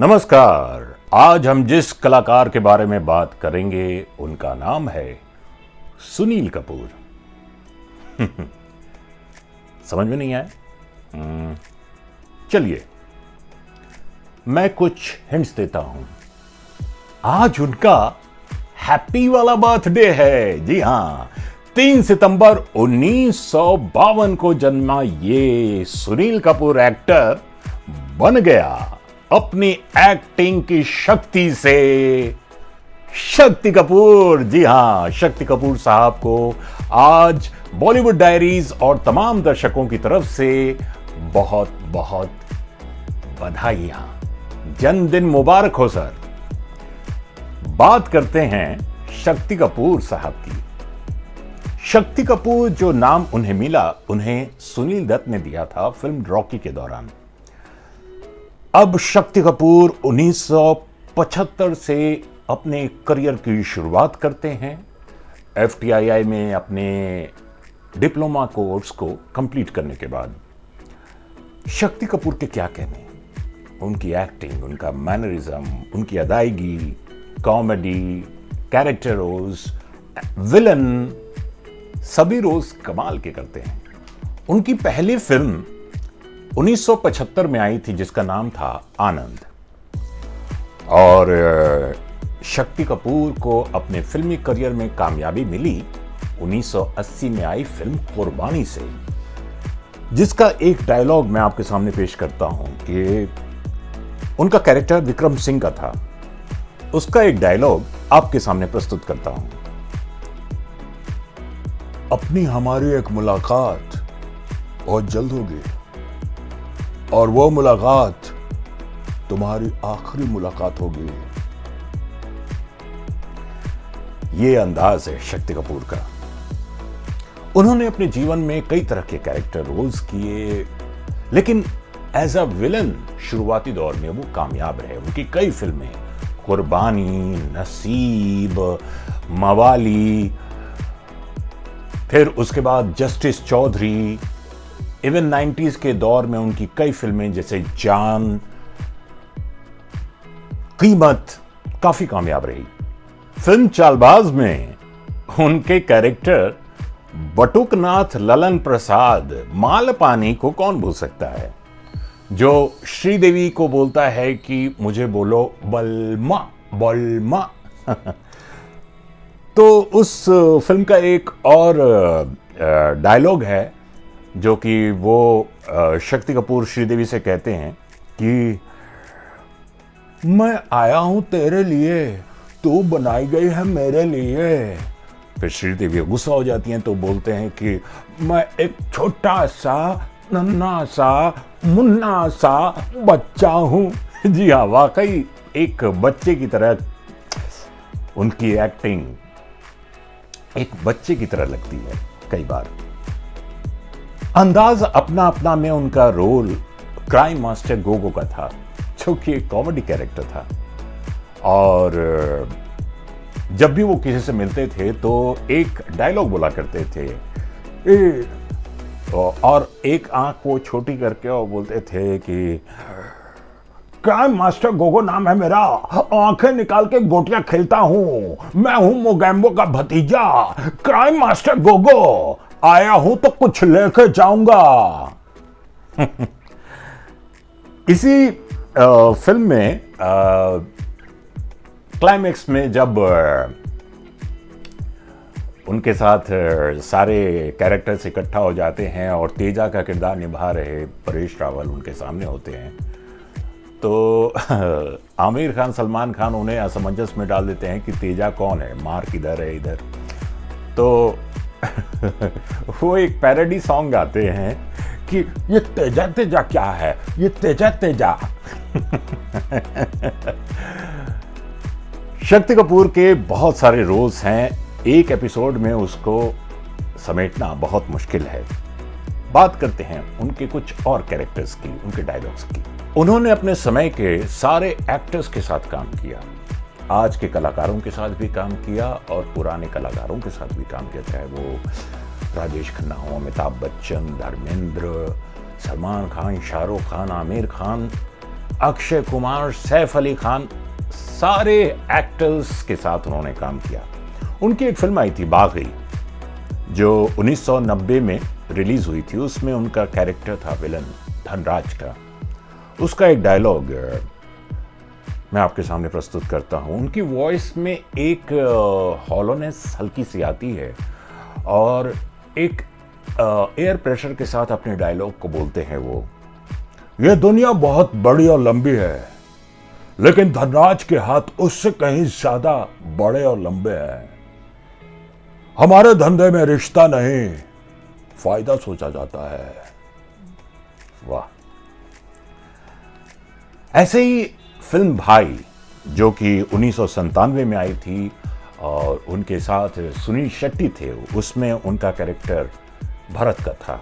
नमस्कार। आज हम जिस कलाकार के बारे में बात करेंगे उनका नाम है सुनील कपूर। समझ में नहीं आया? चलिए मैं कुछ हिंट्स देता हूं। आज उनका हैप्पी वाला बर्थडे है। जी हां, 3 सितंबर 1952 को जन्मा ये सुनील कपूर एक्टर बन गया अपनी एक्टिंग की शक्ति से शक्ति कपूर। जी हां, शक्ति कपूर साहब को आज बॉलीवुड डायरीज और तमाम दर्शकों की तरफ से बहुत बहुत बधाइयां। जन्मदिन मुबारक हो सर। बात करते हैं शक्ति कपूर साहब की। शक्ति कपूर जो नाम उन्हें मिला, उन्हें सुनील दत्त ने दिया था फिल्म रॉकी के दौरान। अब शक्ति कपूर 1975 से अपने करियर की शुरुआत करते हैं। FTII में अपने डिप्लोमा कोर्स को कंप्लीट करने के बाद शक्ति कपूर के क्या कहने, उनकी एक्टिंग, उनका मैनरिज्म, उनकी अदायगी, कॉमेडी, कैरेक्टर रोल्स, विलन, सभी रोल्स कमाल के करते हैं। उनकी पहली फिल्म 1975 में आई थी जिसका नाम था आनंद। और शक्ति कपूर को अपने फिल्मी करियर में कामयाबी मिली 1980 में आई फिल्म कुर्बानी से, जिसका एक डायलॉग मैं आपके सामने पेश करता हूं कि उनका कैरेक्टर विक्रम सिंह का था। उसका एक डायलॉग आपके सामने प्रस्तुत करता हूं। अपनी हमारी एक मुलाकात बहुत जल्द होगी और वो मुलाकात तुम्हारी आखिरी मुलाकात होगी। ये अंदाज है शक्ति कपूर का। उन्होंने अपने जीवन में कई तरह के कैरेक्टर रोल्स किए, लेकिन एज अ विलन शुरुआती दौर में वो कामयाब रहे। उनकी कई फिल्में, कुर्बानी, नसीब, मवाली, फिर उसके बाद जस्टिस चौधरी, इवन 90s के दौर में उनकी कई फिल्में जैसे जान, कीमत काफी कामयाब रही। फिल्म चालबाज में उनके कैरेक्टर बटुकनाथ ललन प्रसाद मालपानी को कौन भूल सकता है, जो श्रीदेवी को बोलता है कि मुझे बोलो बलमा बलमा। तो उस फिल्म का एक और डायलॉग है जो कि वो शक्ति कपूर श्रीदेवी से कहते हैं कि मैं आया हूं तेरे लिए, तू बनाई गई है मेरे लिए। फिर श्रीदेवी गुस्सा हो जाती हैं तो बोलते हैं कि मैं एक छोटा सा नन्हा सा मुन्ना सा बच्चा हूं। जी हाँ, वाकई एक बच्चे की तरह उनकी एक्टिंग एक बच्चे की तरह लगती है कई बार। अंदाज अपना अपना में उनका रोल क्राइम मास्टर गोगो का था, जो कि एक कॉमेडी कैरेक्टर था। और जब भी वो किसी से मिलते थे तो एक डायलॉग बोला करते थे और एक आंख वो छोटी करके और बोलते थे कि क्राइम मास्टर गोगो नाम है मेरा, आंखें निकाल के गोटियां खेलता हूं, मैं हूं मोगैम्बो का भतीजा, क्राइम मास्टर गोगो, आया हूं तो कुछ लेके जाऊंगा। इसी फिल्म में क्लाइमेक्स में जब उनके साथ सारे कैरेक्टर्स इकट्ठा हो जाते हैं और तेजा का किरदार निभा रहे परेश रावल उनके सामने होते हैं, तो आमिर खान, सलमान खान उन्हें असमंजस में डाल देते हैं कि तेजा कौन है, मार किधर है इधर। तो वो एक पैरोडी सॉन्ग गाते हैं कि ये तेजा तेजा क्या है, ये तेजा तेजा। शक्ति कपूर के बहुत सारे रोल्स हैं, एक एपिसोड में उसको समेटना बहुत मुश्किल है। बात करते हैं उनके कुछ और कैरेक्टर्स की, उनके डायलॉग्स की। उन्होंने अपने समय के सारे एक्टर्स के साथ काम किया, आज के कलाकारों के साथ भी काम किया और पुराने कलाकारों के साथ भी काम किया, चाहे वो राजेश खन्ना हो, अमिताभ बच्चन, धर्मेंद्र, सलमान खान, शाहरुख खान, आमिर खान, अक्षय कुमार, सैफ अली खान, सारे एक्टर्स के साथ उन्होंने काम किया। उनकी एक फिल्म आई थी बागी, जो 1990 में रिलीज हुई थी। उसमें उनका कैरेक्टर था विलन धनराज का। उसका एक डायलॉग मैं आपके सामने प्रस्तुत करता हूं। उनकी वॉइस में एक हॉलोनेस हल्की सी आती है और एक एयर प्रेशर के साथ अपने डायलॉग को बोलते हैं वो, ये दुनिया बहुत बड़ी और लंबी है, लेकिन धनराज के हाथ उससे कहीं ज्यादा बड़े और लंबे हैं। हमारे धंधे में रिश्ता नहीं, फायदा सोचा जाता है। वाह। ऐसे ही फिल्म भाई, जो कि 1997 में आई थी और उनके साथ सुनील शेट्टी थे, उसमें उनका कैरेक्टर भरत का था।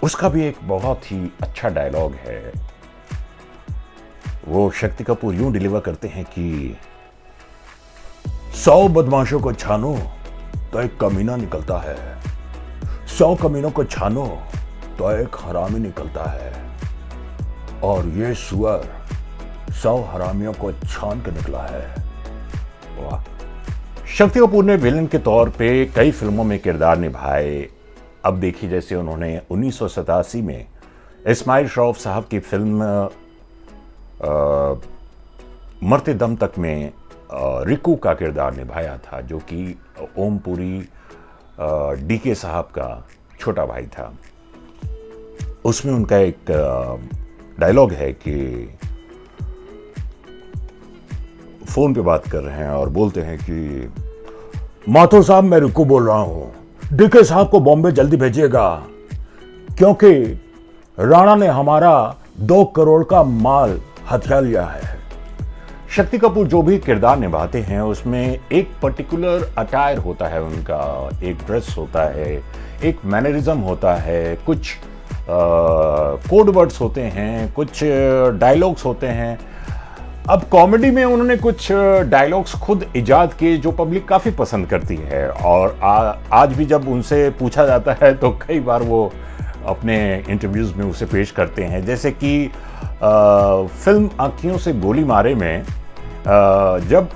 उसका भी एक बहुत ही अच्छा डायलॉग है। वो शक्ति कपूर यूं डिलीवर करते हैं कि 100 बदमाशों को छानो तो एक कमीना निकलता है, 100 कमीनों को छानो तो एक हरामी निकलता है, और ये सुअर 100 हरामियों को छान के निकला है। वाह। शक्ति कपूर ने विलन के तौर पे कई फिल्मों में किरदार निभाए। अब देखिए, जैसे उन्होंने 1987 में इस्माइल श्रॉफ साहब की फिल्म मरते दम तक में रिकू का किरदार निभाया था, जो कि ओम पुरी डीके साहब का छोटा भाई था। उसमें उनका एक डायलॉग है कि फोन पे बात कर रहे हैं और बोलते हैं कि माथुर साहब, मैं रिकू बोल रहा हूं, डीके साहब को बॉम्बे जल्दी भेजिएगा, क्योंकि राणा ने हमारा 2 करोड़ का माल हथिया लिया है। शक्ति कपूर जो भी किरदार निभाते हैं उसमें एक पर्टिकुलर अटायर होता है उनका, एक ड्रेस होता है, एक मैनरिज्म होता है, कुछ कोड वर्ड्स होते हैं, कुछ डायलॉग्स होते हैं। अब कॉमेडी में उन्होंने कुछ डायलॉग्स खुद इजाद किए जो पब्लिक काफ़ी पसंद करती है, और आज भी जब उनसे पूछा जाता है तो कई बार वो अपने इंटरव्यूज़ में उसे पेश करते हैं। जैसे कि फिल्म आँखियों से गोली मारे में जब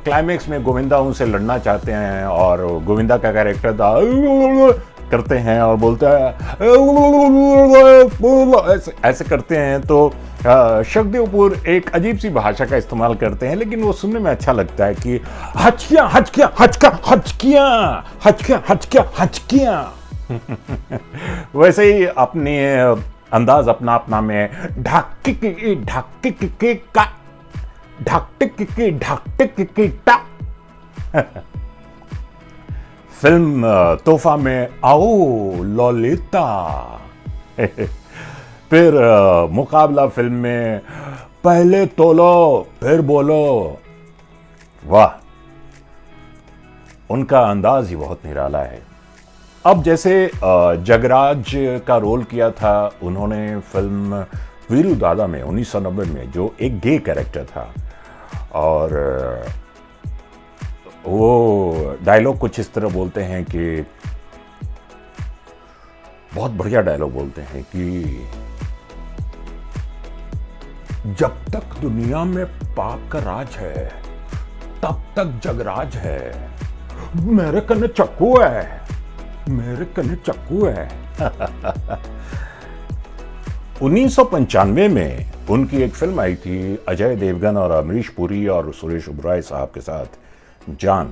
क्लाइमेक्स में गोविंदा उनसे लड़ना चाहते हैं और गोविंदा का कैरेक्टर था करते हैं और बोलते हैं ऐसे करते हैं, तो शक्ति कपूर एक अजीब सी भाषा का इस्तेमाल करते हैं, लेकिन वो सुनने में अच्छा लगता है कि हचकियां हचकियां हचका हचकियां हचकियां हचकियां हचकियां। वैसे ही अपने अंदाज अपना अपना में ढाक की का फिल्म तोहफा में आओ ललिता। फिर मुकाबला फिल्म में पहले तोलो फिर बोलो। वाह, उनका अंदाज ही बहुत निराला है। अब जैसे जगराज का रोल किया था उन्होंने फिल्म वीरू दादा में 1990 में, जो एक गे कैरेक्टर था, और वो डायलॉग कुछ इस तरह बोलते हैं कि बहुत बढ़िया डायलॉग बोलते हैं कि जब तक दुनिया में पाप का राज है तब तक जगराज है, मेरे कन्ने चक्कू है, मेरे कन्ने चक्कू है। 1995 में उनकी एक फिल्म आई थी अजय देवगन और अमरीश पुरी और सुरेश ओबेरॉय साहब के साथ, जान।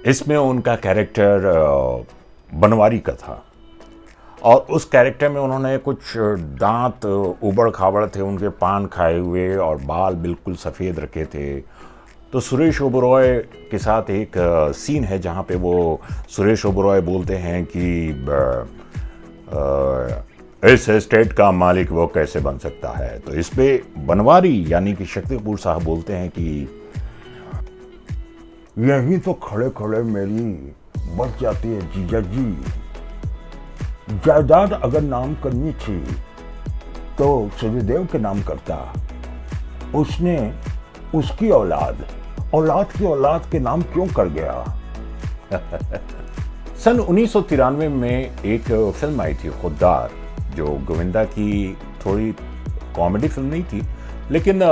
इसमें उनका कैरेक्टर बनवारी का था, और उस कैरेक्टर में उन्होंने कुछ दांत उबड़ खाबड़ थे उनके, पान खाए हुए, और बाल बिल्कुल सफ़ेद रखे थे। तो सुरेश ओबेरॉय के साथ एक सीन है जहाँ पे वो सुरेश ओबेरॉय बोलते हैं कि इस एस्टेट का मालिक वो कैसे बन सकता है। तो इस पे बनवारी यानी कि शक्ति कपूर साहब बोलते हैं कि यहीं तो खड़े खड़े मेरी बच जाती है जीजा जी, जायदाद अगर नाम करनी थी तो सूर्यदेव के नाम करता, उसने उसकी औलाद की औलाद के नाम क्यों कर गया। सन 1993 में एक फिल्म आई थी खुद्दार, जो गोविंदा की थोड़ी कॉमेडी फिल्म नहीं थी, लेकिन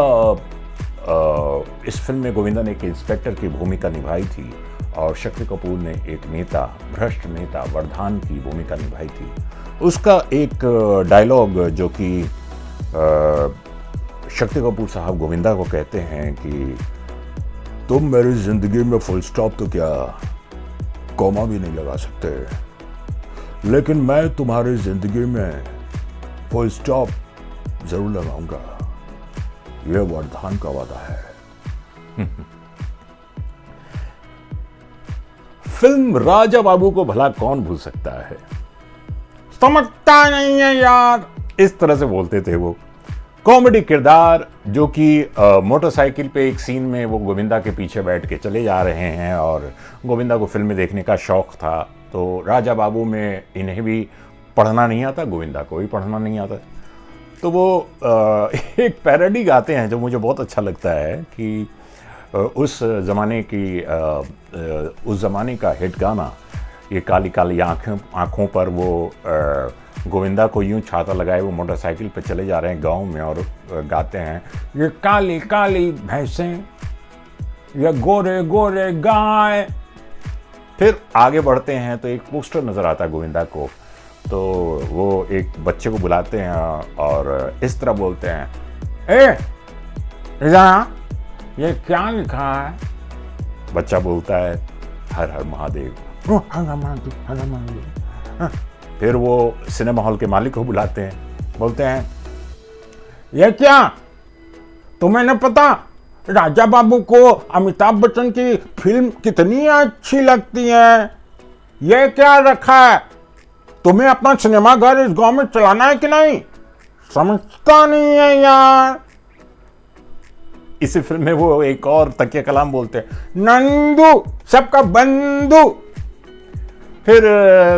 इस फिल्म में गोविंदा ने एक इंस्पेक्टर की भूमिका निभाई थी और शक्ति कपूर ने एक नेता, भ्रष्ट नेता वर्धान की भूमिका निभाई थी। उसका एक डायलॉग जो कि शक्ति कपूर साहब गोविंदा को कहते हैं कि तुम मेरी जिंदगी में फुल स्टॉप तो क्या कॉमा भी नहीं लगा सकते, लेकिन मैं तुम्हारी जिंदगी में फुल स्टॉप जरूर लगाऊंगा, यह वर्धान का वादा है। फिल्म राजा बाबू को भला कौन भूल सकता है, समझता नहीं है यार, इस तरह से बोलते थे वो। कॉमेडी किरदार जो कि मोटरसाइकिल पे एक सीन में वो गोविंदा के पीछे बैठ के चले जा रहे हैं और गोविंदा को फिल्में देखने का शौक था, तो राजा बाबू में इन्हें भी पढ़ना नहीं आता, गोविंदा को भी पढ़ना नहीं आता, तो वो एक पैरोडी गाते हैं जो मुझे बहुत अच्छा लगता है कि उस ज़माने का हिट गाना, ये काली काली आँखों पर वो गोविंदा को यूं छाता लगाए वो मोटरसाइकिल पे चले जा रहे हैं गांव में और गाते हैं, ये काली काली भैंसें, ये गोरे गोरे गाय। फिर आगे बढ़ते हैं तो एक पोस्टर नज़र आता है गोविंदा को, तो वो एक बच्चे को बुलाते हैं और इस तरह बोलते हैं, ए ये क्या लिखा है? बच्चा बोलता है हर हर महादेव। फिर वो सिनेमा हॉल के मालिक को बुलाते हैं, बोलते हैं, ये क्या तुम्हें न पता राजा बाबू को अमिताभ बच्चन की फिल्म कितनी अच्छी लगती है, ये क्या रखा है, तुम्हें अपना सिनेमाघर इस गांव में चलाना है कि नहीं, समझता नहीं है यार। इसी फिल्म में वो एक और तकिया कलाम बोलते हैं, नंदू सबका बंधु। फिर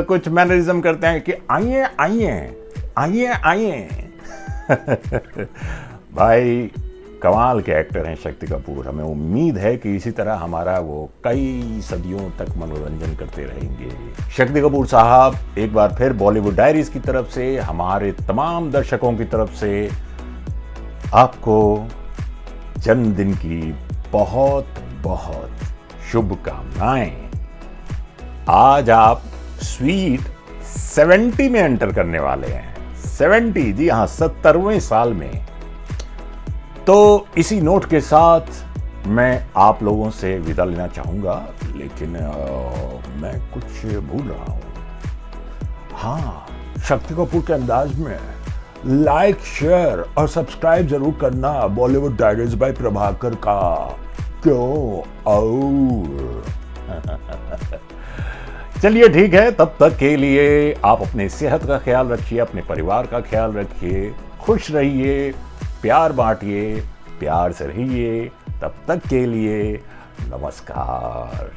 कुछ मैनरिज्म करते हैं कि आइए आइए आइए आइए। भाई कमाल के एक्टर हैं शक्ति कपूर, हमें उम्मीद है कि इसी तरह हमारा वो कई सदियों तक मनोरंजन करते रहेंगे। शक्ति कपूर साहब एक बार फिर बॉलीवुड डायरीज की तरफ से, हमारे तमाम दर्शकों की तरफ से आपको जन्मदिन की बहुत बहुत शुभकामनाएं। आज आप स्वीट 70 में एंटर करने वाले हैं, 70, जी हाँ, 70वें साल में। तो इसी नोट के साथ मैं आप लोगों से विदा लेना चाहूंगा, लेकिन मैं कुछ भूल रहा हूं। हाँ, शक्ति कपूर के अंदाज में लाइक, शेयर और सब्सक्राइब जरूर करना बॉलीवुड डायरीज बाय प्रभाकर का। क्यों? और चलिए ठीक है, तब तक के लिए आप अपने सेहत का ख्याल रखिए, अपने परिवार का ख्याल रखिए, खुश रहिए, प्यार बांटिए, प्यार से रहिए। तब तक के लिए नमस्कार।